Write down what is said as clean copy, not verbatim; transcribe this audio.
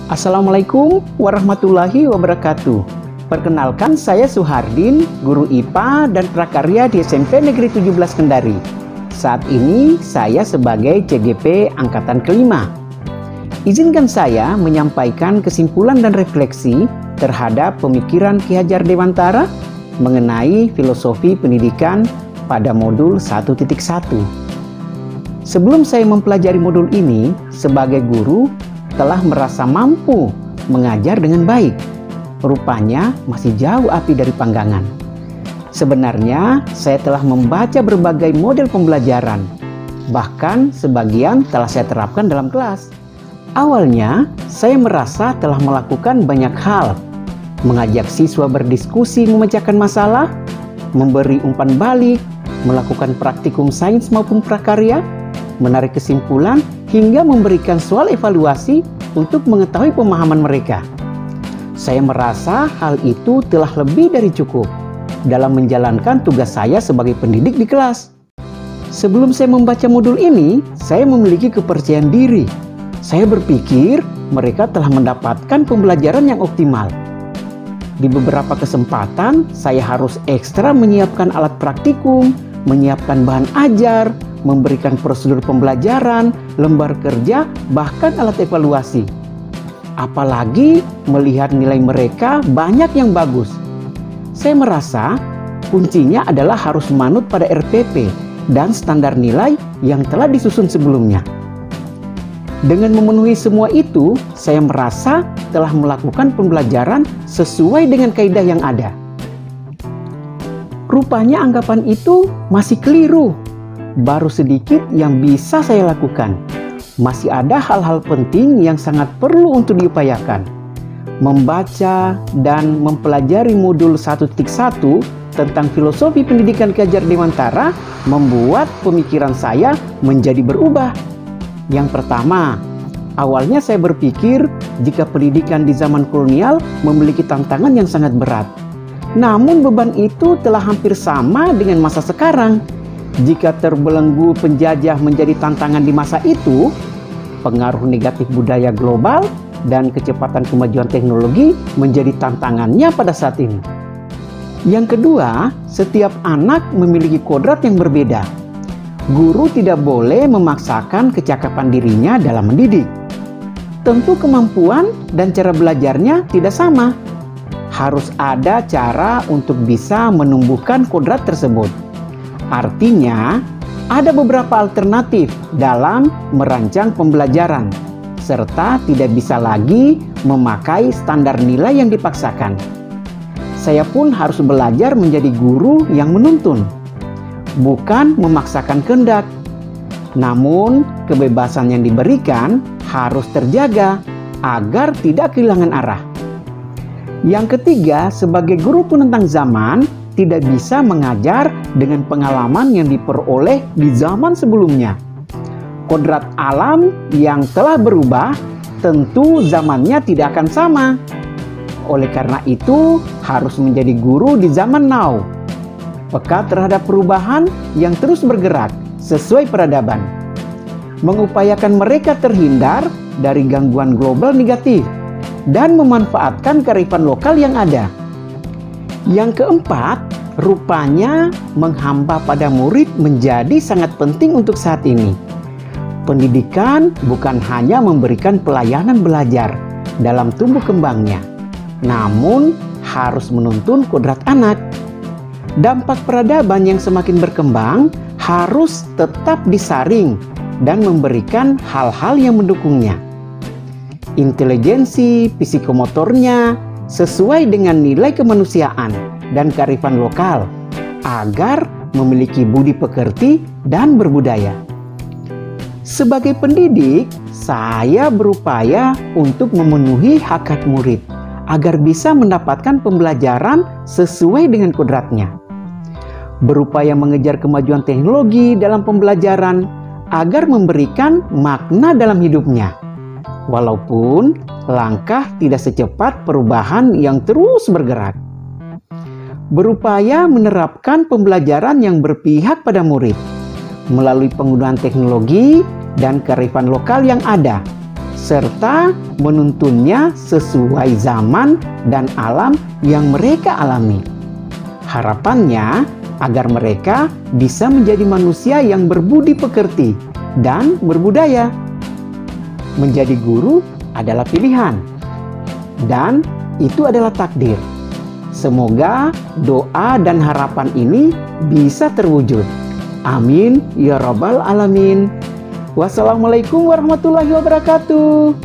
Assalamualaikum warahmatullahi wabarakatuh. Perkenalkan, saya Suhardin, guru IPA dan prakarya di SMP Negeri 17 Kendari. Saat ini saya sebagai CGP Angkatan kelima. Izinkan saya menyampaikan kesimpulan dan refleksi terhadap pemikiran Ki Hajar Dewantara mengenai filosofi pendidikan pada modul 1.1. Sebelum saya mempelajari modul ini, sebagai guru telah merasa mampu mengajar dengan baik. Rupanya masih jauh api dari panggangan. Sebenarnya saya telah membaca berbagai model pembelajaran. Bahkan sebagian telah saya terapkan dalam kelas. Awalnya saya merasa telah melakukan banyak hal. Mengajak siswa berdiskusi memecahkan masalah, memberi umpan balik, melakukan praktikum sains maupun prakarya, menarik kesimpulan, hingga memberikan soal evaluasi untuk mengetahui pemahaman mereka. Saya merasa hal itu telah lebih dari cukup dalam menjalankan tugas saya sebagai pendidik di kelas. Sebelum saya membaca modul ini, saya memiliki kepercayaan diri. Saya berpikir mereka telah mendapatkan pembelajaran yang optimal. Di beberapa kesempatan, saya harus ekstra menyiapkan alat praktikum, menyiapkan bahan ajar, memberikan prosedur pembelajaran, lembar kerja, bahkan alat evaluasi. Apalagi melihat nilai mereka banyak yang bagus. Saya merasa kuncinya adalah harus manut pada RPP dan standar nilai yang telah disusun sebelumnya. Dengan memenuhi semua itu, saya merasa telah melakukan pembelajaran sesuai dengan kaidah yang ada. Rupanya anggapan itu masih keliru. Baru sedikit yang bisa saya lakukan. Masih ada hal-hal penting yang sangat perlu untuk diupayakan. Membaca dan mempelajari modul 1.1 tentang filosofi pendidikan Ki Hajar Dewantara membuat pemikiran saya menjadi berubah. Yang pertama, awalnya saya berpikir jika pendidikan di zaman kolonial memiliki tantangan yang sangat berat. Namun beban itu telah hampir sama dengan masa sekarang. Jika terbelenggu penjajah menjadi tantangan di masa itu, pengaruh negatif budaya global dan kecepatan kemajuan teknologi menjadi tantangannya pada saat ini. Yang kedua, setiap anak memiliki kodrat yang berbeda. Guru tidak boleh memaksakan kecakapan dirinya dalam mendidik. Tentu kemampuan dan cara belajarnya tidak sama. Harus ada cara untuk bisa menumbuhkan kodrat tersebut. Artinya, ada beberapa alternatif dalam merancang pembelajaran, serta tidak bisa lagi memakai standar nilai yang dipaksakan. Saya pun harus belajar menjadi guru yang menuntun, bukan memaksakan kehendak. Namun, kebebasan yang diberikan harus terjaga agar tidak kehilangan arah. Yang ketiga, sebagai guru penentang zaman, tidak bisa mengajar dengan pengalaman yang diperoleh di zaman sebelumnya. Kodrat alam yang telah berubah, tentu zamannya tidak akan sama. Oleh karena itu, harus menjadi guru di zaman now, peka terhadap perubahan yang terus bergerak sesuai peradaban. Mengupayakan mereka terhindar dari gangguan global negatif dan memanfaatkan kearifan lokal yang ada. Yang keempat, rupanya menghamba pada murid menjadi sangat penting untuk saat ini. Pendidikan bukan hanya memberikan pelayanan belajar dalam tumbuh kembangnya, namun harus menuntun kodrat anak. Dampak peradaban yang semakin berkembang harus tetap disaring dan memberikan hal-hal yang mendukungnya. Intelijensi psikomotornya sesuai dengan nilai kemanusiaan dan kearifan lokal agar memiliki budi pekerti dan berbudaya. Sebagai pendidik, saya berupaya untuk memenuhi hak murid agar bisa mendapatkan pembelajaran sesuai dengan kodratnya. Berupaya mengejar kemajuan teknologi dalam pembelajaran agar memberikan makna dalam hidupnya. Walaupun langkah tidak secepat perubahan yang terus bergerak. Berupaya menerapkan pembelajaran yang berpihak pada murid melalui penggunaan teknologi dan kearifan lokal yang ada, serta menuntunnya sesuai zaman dan alam yang mereka alami. Harapannya agar mereka bisa menjadi manusia yang berbudi pekerti dan berbudaya. Menjadi guru adalah pilihan, dan itu adalah takdir. Semoga doa dan harapan ini bisa terwujud. Amin ya rabbal alamin. Wassalamualaikum warahmatullahi wabarakatuh.